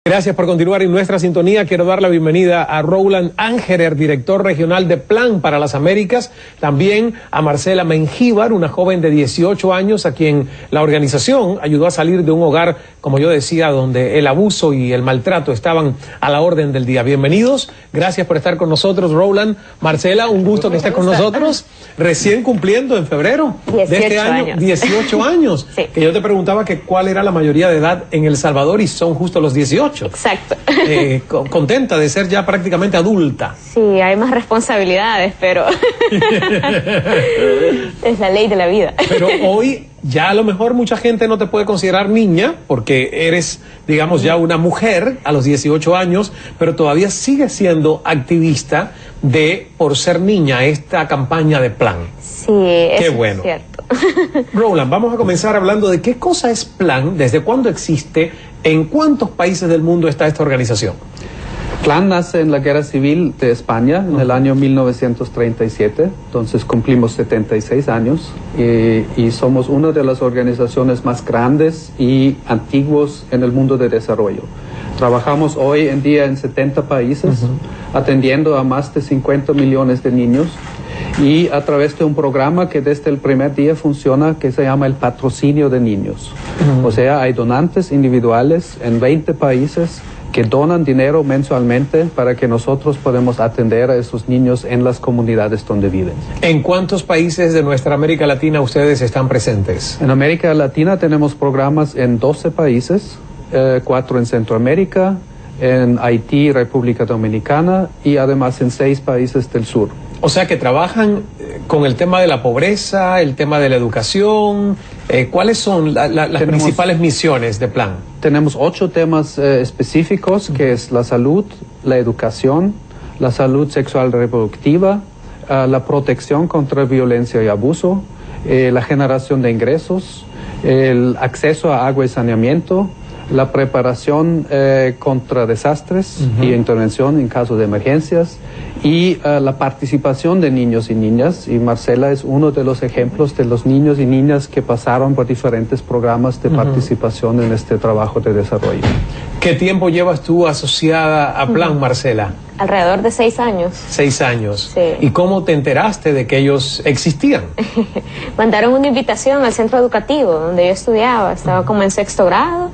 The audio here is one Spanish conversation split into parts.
Gracias por continuar en nuestra sintonía. Quiero dar la bienvenida a Roland Angerer, director regional de Plan para las Américas, también a Marcela Mengíbar, una joven de 18 años a quien la organización ayudó a salir de un hogar, como yo decía, donde el abuso y el maltrato estaban a la orden del día. Bienvenidos, gracias por estar con nosotros, Roland. Marcela, un gusto que estés con nosotros, recién cumpliendo en febrero de este año, 18 años, Sí. Que yo te preguntaba que cuál era la mayoría de edad en El Salvador y son justo los 18. Exacto. Contenta de ser ya prácticamente adulta. Sí, hay más responsabilidades, pero es la ley de la vida. Pero hoy ya a lo mejor mucha gente no te puede considerar niña porque eres, digamos, ya una mujer a los 18 años, pero todavía sigues siendo activista por ser niña, esta campaña de Plan. Sí, eso Qué bueno. es cierto. Roland, vamos a comenzar hablando de qué cosa es Plan, desde cuándo existe, en cuántos países del mundo está esta organización. Plan nace en la Guerra Civil de España en el año 1937, entonces cumplimos 76 años y somos una de las organizaciones más grandes y antiguos en el mundo de desarrollo. Trabajamos hoy en día en 70 países, atendiendo a más de 50 millones de niños y a través de un programa que desde el primer día funciona, que se llama el patrocinio de niños. O sea, hay donantes individuales en 20 países que donan dinero mensualmente para que nosotros podamos atender a esos niños en las comunidades donde viven. ¿En cuántos países de nuestra América Latina ustedes están presentes? En América Latina tenemos programas en 12 países, 4 en Centroamérica, en Haití, República Dominicana y además en 6 países del sur. O sea que trabajan con el tema de la pobreza, el tema de la educación. ¿Cuáles son las principales misiones de Plan? Tenemos 8 temas específicos, que es la salud, la educación, la salud sexual reproductiva, la protección contra violencia y abuso, la generación de ingresos, el acceso a agua y saneamiento, la preparación contra desastres y intervención en caso de emergencias y la participación de niños y niñas, y Marcela es uno de los ejemplos de los niños y niñas que pasaron por diferentes programas de participación en este trabajo de desarrollo. ¿Qué tiempo llevas tú asociada a Plan, Marcela? Alrededor de 6 años. 6 años. Sí. ¿Y cómo te enteraste de que ellos existían? Mandaron una invitación al centro educativo donde yo estudiaba, estaba como en 6º grado,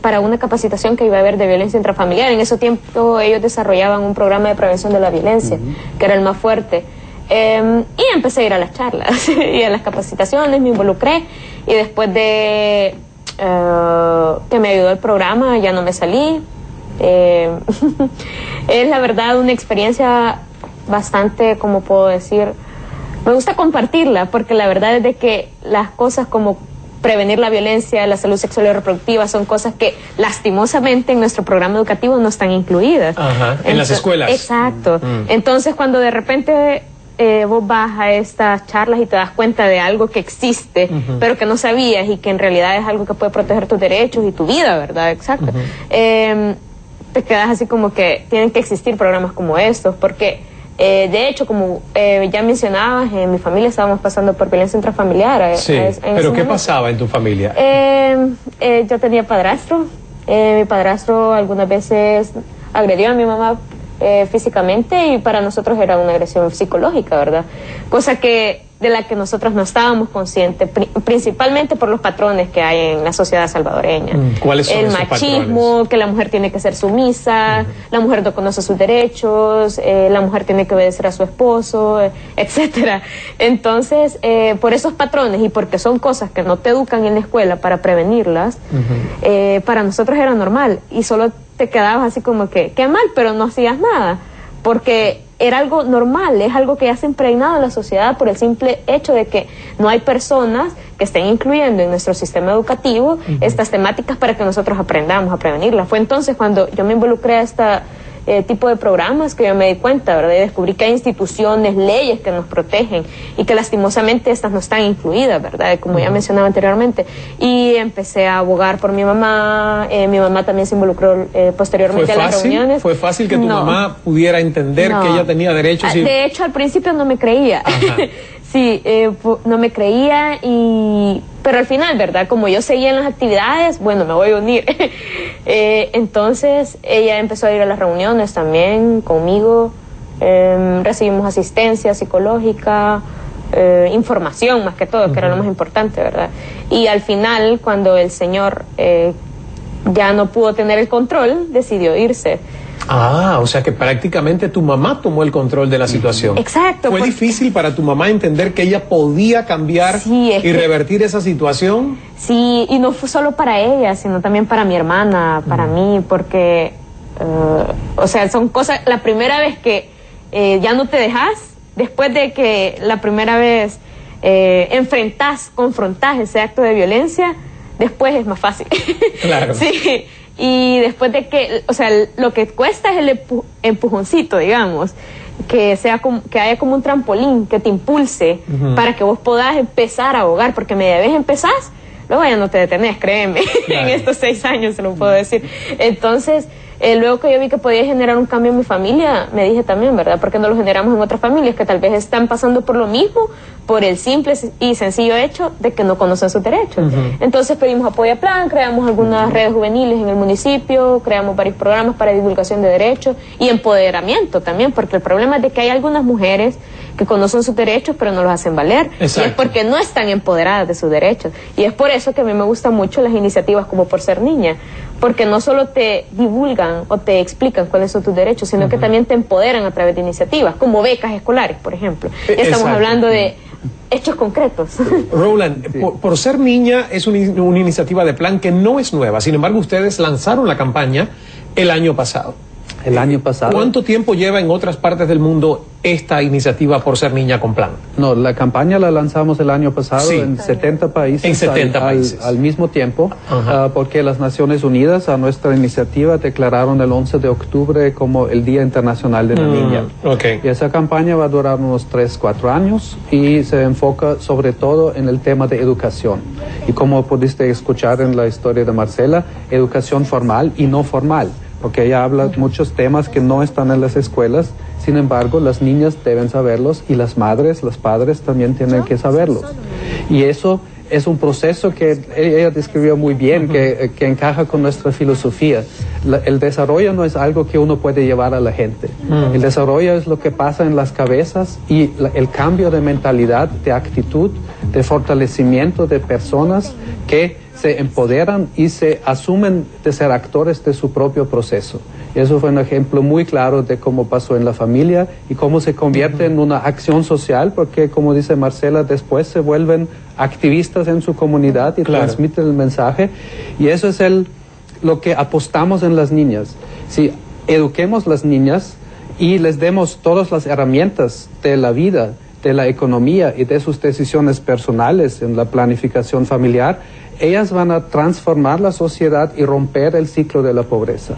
para una capacitación que iba a haber de violencia intrafamiliar. En ese tiempo ellos desarrollaban un programa de prevención de la violencia, que era el más fuerte. Y empecé a ir a las charlas y a las capacitaciones, me involucré y después de que me ayudó el programa ya no me salí. Es la verdad una experiencia bastante, como puedo decir, me gusta compartirla porque la verdad es de que las cosas como prevenir la violencia, la salud sexual y reproductiva son cosas que lastimosamente en nuestro programa educativo no están incluidas. Ajá, en las escuelas. Exacto. Entonces cuando de repente vos vas a estas charlas y te das cuenta de algo que existe, pero que no sabías y que en realidad es algo que puede proteger tus derechos y tu vida, ¿verdad? Exacto. Te quedas así como que tienen que existir programas como estos, porque de hecho, como ya mencionabas, en mi familia estábamos pasando por violencia intrafamiliar. Sí, pero ¿qué pasaba en tu familia? Yo tenía padrastro. Mi padrastro algunas veces agredió a mi mamá físicamente y para nosotros era una agresión psicológica, ¿verdad? Cosa de la que nosotros no estábamos conscientes, principalmente por los patrones que hay en la sociedad salvadoreña. ¿Cuáles son esos machismo, patrones? que la mujer tiene que ser sumisa, la mujer no conoce sus derechos, la mujer tiene que obedecer a su esposo, etcétera. Entonces, por esos patrones y porque son cosas que no te educan en la escuela para prevenirlas, para nosotros era normal y solo te quedabas así como que, qué mal, pero no hacías nada, porque era algo normal, es algo que ya se ha impregnado en la sociedad por el simple hecho de que no hay personas que estén incluyendo en nuestro sistema educativo estas temáticas para que nosotros aprendamos a prevenirlas. Fue entonces cuando yo me involucré a esta tipo de programas que yo me di cuenta, ¿verdad? Y descubrí que hay instituciones, leyes que nos protegen y que lastimosamente estas no están incluidas, ¿verdad? Como ya mencionaba anteriormente. Y empecé a abogar por mi mamá también se involucró posteriormente a las reuniones. ¿Fue fácil que tu mamá pudiera entender que ella tenía derechos? De hecho, al principio no me creía. Sí, no me creía y Pero al final, ¿verdad? Como yo seguía en las actividades, bueno, me voy a unir. Entonces ella empezó a ir a las reuniones también conmigo. Recibimos asistencia psicológica, información más que todo, que era lo más importante, ¿verdad? Y al final, cuando el señor ya no pudo tener el control, decidió irse. Ah, o sea que prácticamente tu mamá tomó el control de la situación. Exacto. ¿Fue difícil para tu mamá entender que ella podía cambiar y revertir esa situación? Sí, y no fue solo para ella, sino también para mi hermana, para mí, porque, o sea, son cosas, la primera vez que ya no te dejas, después de que la primera vez confrontás ese acto de violencia, después es más fácil. Claro. Sí. Y después de que, o sea, lo que cuesta es el empujoncito, digamos, que haya como un trampolín que te impulse para que vos puedas empezar a ahogar, porque media vez empezás, luego ya no te detenés, créeme. Claro. En estos 6 años se lo puedo decir. Entonces, luego que yo vi que podía generar un cambio en mi familia, me dije también, ¿verdad? ¿Por qué no lo generamos en otras familias que tal vez están pasando por lo mismo, por el simple y sencillo hecho de que no conocen sus derechos? Entonces pedimos apoyo a Plan, creamos algunas redes juveniles en el municipio, creamos varios programas para divulgación de derechos y empoderamiento también, porque el problema es de que hay algunas mujeres que conocen sus derechos pero no los hacen valer. Exacto. Y es porque no están empoderadas de sus derechos. Y es por eso que a mí me gustan mucho las iniciativas como Por Ser Niña, porque no solo te divulgan o te explican cuáles son tus derechos, sino que también te empoderan a través de iniciativas, como becas escolares, por ejemplo. Ya estamos hablando de hechos concretos. Roland, sí. por Ser Niña es una iniciativa de Plan que no es nueva, sin embargo ustedes lanzaron la campaña el año pasado. El año pasado. ¿Cuánto tiempo lleva en otras partes del mundo esta iniciativa Por Ser Niña con Plan? No, la campaña la lanzamos el año pasado en 70 países. En 70 países. Al mismo tiempo, porque las Naciones Unidas a nuestra iniciativa declararon el 11 de octubre como el Día Internacional de la Niña. Okay. Y esa campaña va a durar unos 3-4 años y se enfoca sobre todo en el tema de educación. Y como pudiste escuchar en la historia de Marcela, educación formal y no formal, porque ella habla de muchos temas que no están en las escuelas, sin embargo las niñas deben saberlos y las madres, los padres también tienen que saberlos. Y eso es un proceso que ella describió muy bien, que encaja con nuestra filosofía. El desarrollo no es algo que uno puede llevar a la gente. El desarrollo es lo que pasa en las cabezas y el cambio de mentalidad, de actitud, de fortalecimiento de personas que se empoderan y se asumen de ser actores de su propio proceso. Y eso fue un ejemplo muy claro de cómo pasó en la familia y cómo se convierte en una acción social, porque como dice Marcela, después se vuelven activistas en su comunidad y transmiten el mensaje. Y eso es lo que apostamos en las niñas. Si eduquemos las niñas y les demos todas las herramientas de la vida, de la economía y de sus decisiones personales en la planificación familiar, ellas van a transformar la sociedad y romper el ciclo de la pobreza.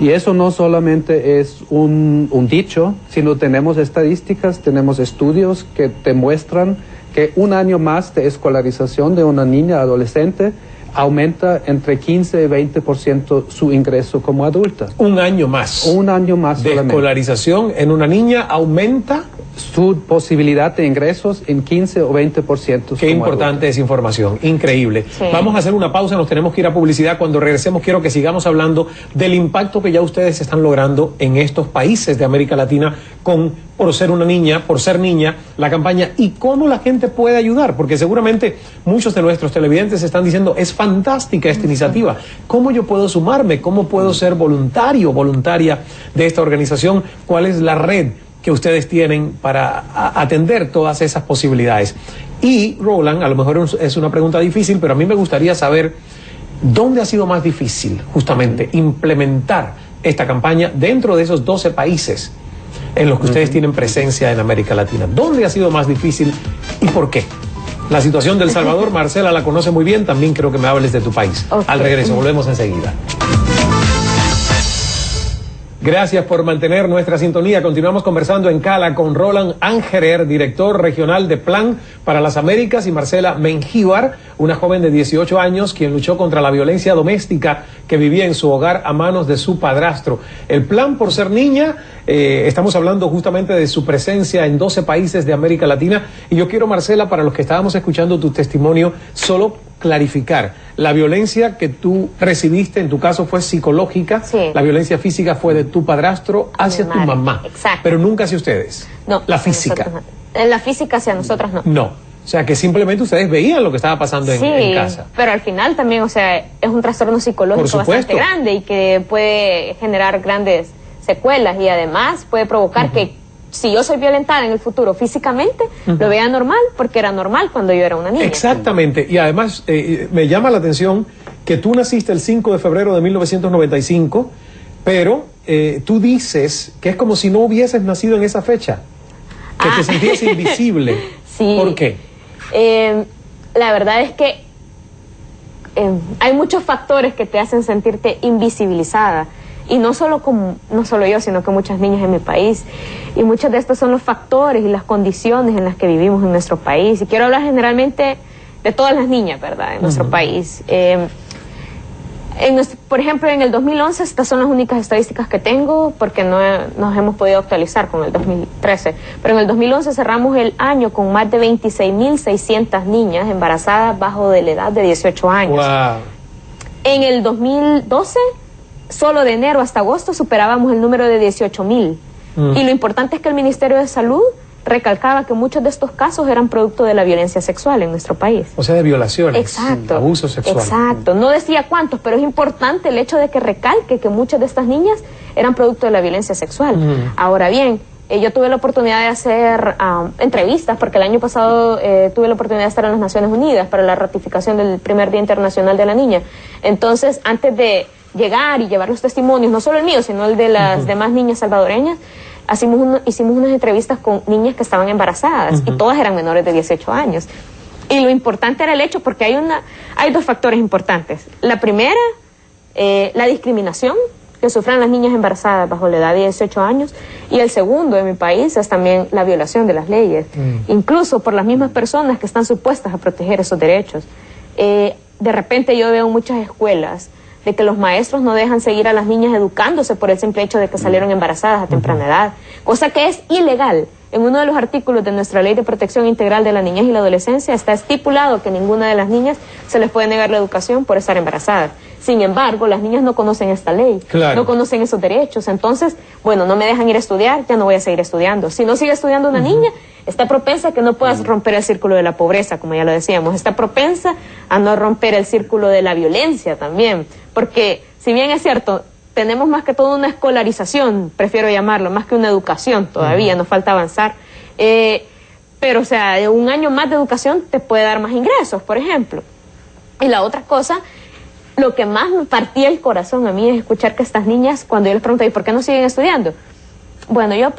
Y eso no solamente es un dicho, sino tenemos estadísticas, tenemos estudios que demuestran que un año más de escolarización de una niña adolescente aumenta entre 15 y 20% su ingreso como adulta. Un año más. Un año más de solamente. Escolarización en una niña aumenta su posibilidad de ingresos en 15 o 20%. Qué importante esa información, increíble. Sí. Vamos a hacer una pausa, nos tenemos que ir a publicidad. Cuando regresemos quiero que sigamos hablando del impacto que ya ustedes están logrando en estos países de América Latina con Por Ser una Niña, Por Ser Niña, la campaña, y cómo la gente puede ayudar, porque seguramente muchos de nuestros televidentes están diciendo, es fantástica esta iniciativa, ¿cómo yo puedo sumarme? ¿Cómo puedo ser voluntario, voluntaria de esta organización? ¿Cuál es la red que ustedes tienen para atender todas esas posibilidades? Y Roland, a lo mejor es una pregunta difícil, pero a mí me gustaría saber dónde ha sido más difícil justamente implementar esta campaña dentro de esos 12 países en los que ustedes tienen presencia en América Latina. ¿Dónde ha sido más difícil y por qué? La situación de El Salvador, Marcela la conoce muy bien, también creo que me hables de tu país. Al regreso, volvemos enseguida. Gracias por mantener nuestra sintonía. Continuamos conversando en Cala con Roland Angerer, director regional de Plan para las Américas, y Marcela Mengíbar, una joven de 18 años quien luchó contra la violencia doméstica que vivía en su hogar a manos de su padrastro. El Plan por ser niña, estamos hablando justamente de su presencia en 12 países de América Latina. Y yo quiero, Marcela, para los que estábamos escuchando tu testimonio, solo clarificar. La violencia que tú recibiste, en tu caso, fue psicológica. Sí. La violencia física fue de tu padrastro hacia tu mamá. Exacto. Pero nunca hacia ustedes. No. La física. La física hacia nosotras no. No. O sea, que simplemente ustedes veían lo que estaba pasando en casa. Pero al final también, o sea, es un trastorno psicológico bastante grande y que puede generar grandes secuelas, y además puede provocar que si yo soy violentada en el futuro físicamente, lo vea normal, porque era normal cuando yo era una niña. Exactamente. Y además me llama la atención que tú naciste el 5 de febrero de 1995, pero tú dices que es como si no hubieses nacido en esa fecha, que te sentías invisible. Sí. ¿Por qué? La verdad es que hay muchos factores que te hacen sentirte invisibilizada. Y no solo yo, sino que muchas niñas en mi país. Y muchos de estos son los factores y las condiciones en las que vivimos en nuestro país. Y quiero hablar generalmente de todas las niñas, ¿verdad?, en nuestro país. Por ejemplo, en el 2011, estas son las únicas estadísticas que tengo, porque no nos hemos podido actualizar con el 2013. Pero en el 2011 cerramos el año con más de 26.600 niñas embarazadas bajo de la edad de 18 años. Wow. En el 2012... solo de enero hasta agosto superábamos el número de 18.000. Y lo importante es que el Ministerio de Salud recalcaba que muchos de estos casos eran producto de la violencia sexual en nuestro país. O sea, de violaciones. Exacto. Abuso sexual. Exacto. No decía cuántos, pero es importante el hecho de que recalque que muchas de estas niñas eran producto de la violencia sexual. Ahora bien, yo tuve la oportunidad de hacer entrevistas, porque el año pasado tuve la oportunidad de estar en las Naciones Unidas para la ratificación del primer Día Internacional de la Niña. Entonces, antes de llegar y llevar los testimonios, no solo el mío, sino el de las demás niñas salvadoreñas, hicimos unas entrevistas con niñas que estaban embarazadas, y todas eran menores de 18 años. Y lo importante era el hecho, porque hay dos factores importantes. La primera, la discriminación que sufren las niñas embarazadas bajo la edad de 18 años, y el segundo en mi país es también la violación de las leyes, incluso por las mismas personas que están supuestas a proteger esos derechos. De repente yo veo muchas escuelas de que los maestros no dejan seguir a las niñas educándose por el simple hecho de que salieron embarazadas a temprana edad, cosa que es ilegal. En uno de los artículos de nuestra Ley de Protección Integral de la Niñez y la Adolescencia está estipulado que ninguna de las niñas se les puede negar la educación por estar embarazadas. Sin embargo, las niñas no conocen esta ley, no conocen esos derechos. Entonces, bueno, no me dejan ir a estudiar, ya no voy a seguir estudiando. Si no sigue estudiando una niña, está propensa a que no puedas romper el círculo de la pobreza, como ya lo decíamos. Está propensa a no romper el círculo de la violencia también. Porque, si bien es cierto, tenemos más que todo una escolarización, prefiero llamarlo, más que una educación todavía, nos falta avanzar. Pero, o sea, un año más de educación te puede dar más ingresos, por ejemplo. Y la otra cosa, lo que más me partía el corazón a mí es escuchar que estas niñas, cuando yo les pregunto, ¿y por qué no siguen estudiando? Bueno, yo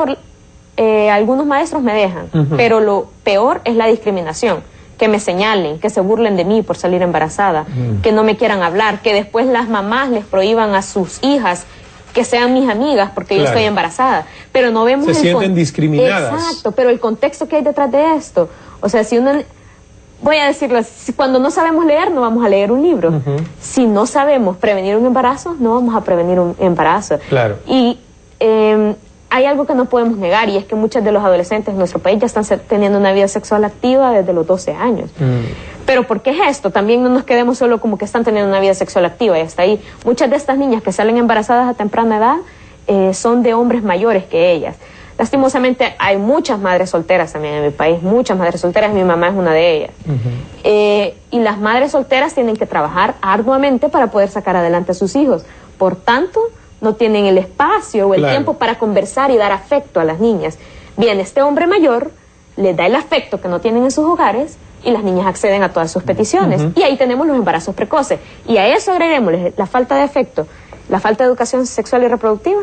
algunos maestros me dejan, pero lo peor es la discriminación. Que me señalen, que se burlen de mí por salir embarazada, que no me quieran hablar, que después las mamás les prohíban a sus hijas que sean mis amigas porque yo estoy embarazada. Pero no vemos se sienten discriminadas. Exacto, pero el contexto que hay detrás de esto. O sea, si uno... Voy a decirlo, cuando no sabemos leer, no vamos a leer un libro. Si no sabemos prevenir un embarazo, no vamos a prevenir un embarazo. Claro. Y hay algo que no podemos negar, y es que muchos de los adolescentes en nuestro país ya están teniendo una vida sexual activa desde los 12 años. Pero ¿por qué es esto? También no nos quedemos solo como que están teniendo una vida sexual activa y hasta ahí. Muchas de estas niñas que salen embarazadas a temprana edad son de hombres mayores que ellas. Lastimosamente hay muchas madres solteras también en mi país, muchas madres solteras, mi mamá es una de ellas. Y las madres solteras tienen que trabajar arduamente para poder sacar adelante a sus hijos. Por tanto, no tienen el espacio o el tiempo para conversar y dar afecto a las niñas. Bien, este hombre mayor les da el afecto que no tienen en sus hogares y las niñas acceden a todas sus peticiones. Y ahí tenemos los embarazos precoces. Y a eso agreguémosle la falta de afecto, la falta de educación sexual y reproductiva.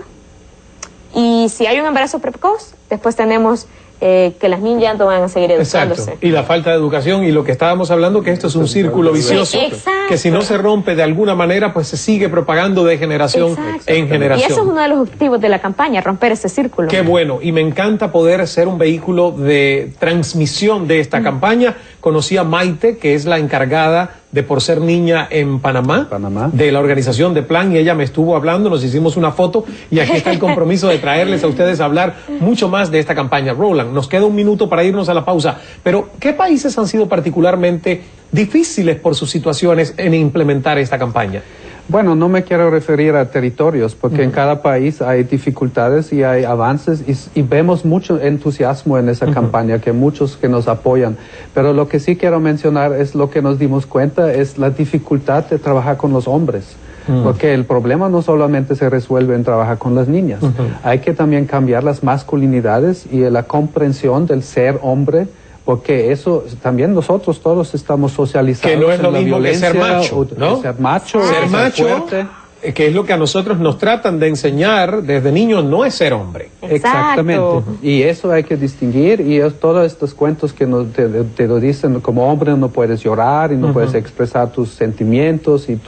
Y si hay un embarazo precoz, después tenemos que las niñas no van a seguir educándose. Exacto. Y la falta de educación y lo que estábamos hablando, que esto es un círculo vicioso, que si no se rompe de alguna manera, pues se sigue propagando de generación en generación. Y eso es uno de los objetivos de la campaña, romper ese círculo. Qué bueno, y me encanta poder ser un vehículo de transmisión de esta campaña. Conocí a Maite, que es la encargada de Por Ser Niña en Panamá, de la organización de Plan, y ella me estuvo hablando, nos hicimos una foto, y aquí está el compromiso de traerles a ustedes a hablar mucho más de esta campaña. Roland, nos queda un minuto para irnos a la pausa, pero ¿qué países han sido particularmente difíciles por sus situaciones en implementar esta campaña? Bueno, no me quiero referir a territorios, porque en cada país hay dificultades y hay avances y vemos mucho entusiasmo en esa campaña, que muchos que nos apoyan. Pero lo que sí quiero mencionar es lo que nos dimos cuenta, es la dificultad de trabajar con los hombres. Porque el problema no solamente se resuelve en trabajar con las niñas, hay que también cambiar las masculinidades y la comprensión del ser hombre, porque eso también nosotros todos estamos socializados. Que no es lo en la mismo violencia, que ser macho, ¿no? Ser macho, ser macho, fuerte. Que es lo que a nosotros nos tratan de enseñar desde niños, no es ser hombre. Exactamente. Y eso hay que distinguir, y todos estos cuentos que te lo dicen, como hombre no puedes llorar y no puedes expresar tus sentimientos y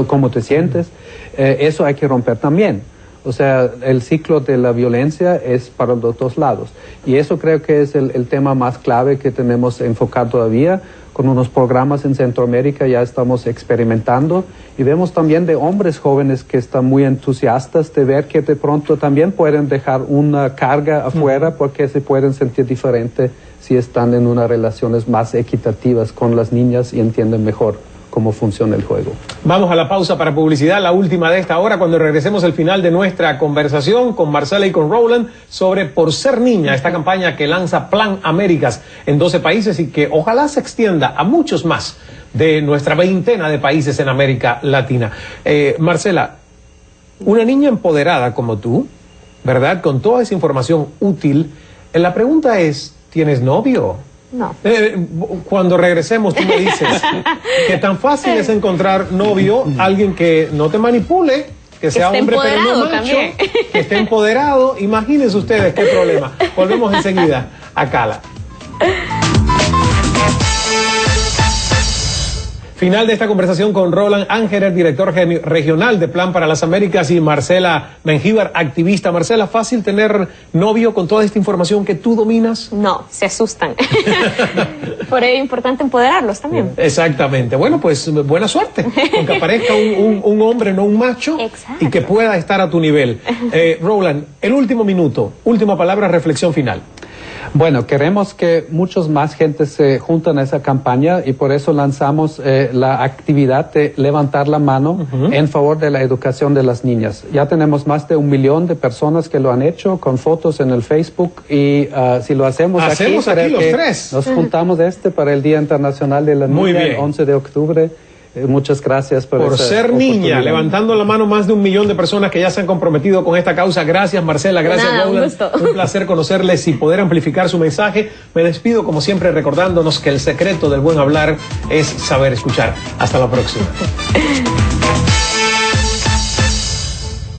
cómo te sientes, eso hay que romper también. O sea, el ciclo de la violencia es para los dos lados. Y eso creo que es el tema más clave que tenemos enfocado todavía. Con unos programas en Centroamérica ya estamos experimentando, y vemos también de hombres jóvenes que están muy entusiastas de ver que de pronto también pueden dejar una carga afuera, porque se pueden sentir diferente si están en unas relaciones más equitativas con las niñas y entienden mejor cómo funciona el juego. Vamos a la pausa para publicidad, la última de esta hora, cuando regresemos al final de nuestra conversación con Marcela y con Roland sobre Por Ser Niña, esta campaña que lanza Plan Américas en 12 países y que ojalá se extienda a muchos más de nuestra veintena de países en América Latina. Marcela, una niña empoderada como tú, ¿verdad? Con toda esa información útil, la pregunta es, ¿tienes novio? No. Cuando regresemos tú me dices que tan fácil es encontrar novio, alguien que no te manipule, que sea hombre pero no macho, también. Que esté empoderado. Imagínense ustedes qué problema. Volvemos enseguida a Cala. Final de esta conversación con Roland Angerer, director regional de Plan para las Américas, y Marcela Mengíbar, activista. Marcela, ¿fácil tener novio con toda esta información que tú dominas? No, se asustan. Por ello es importante empoderarlos también. Exactamente. Bueno, pues buena suerte con que aparezca un hombre, no un macho. Exacto. Y que pueda estar a tu nivel. Roland, el último minuto, última palabra, reflexión final. Bueno, queremos que muchos más gente se junten a esa campaña, y por eso lanzamos la actividad de levantar la mano en favor de la educación de las niñas. Ya tenemos más de 1 millón de personas que lo han hecho con fotos en el Facebook, y si lo hacemos aquí los tres. Nos juntamos para el Día Internacional de la Niña, el 11 de octubre. Muchas gracias por ser niña, levantando la mano más de 1 millón de personas que ya se han comprometido con esta causa. Gracias, Marcela, gracias, Roland. Un placer conocerles y poder amplificar su mensaje. Me despido como siempre recordándonos que el secreto del buen hablar es saber escuchar. Hasta la próxima.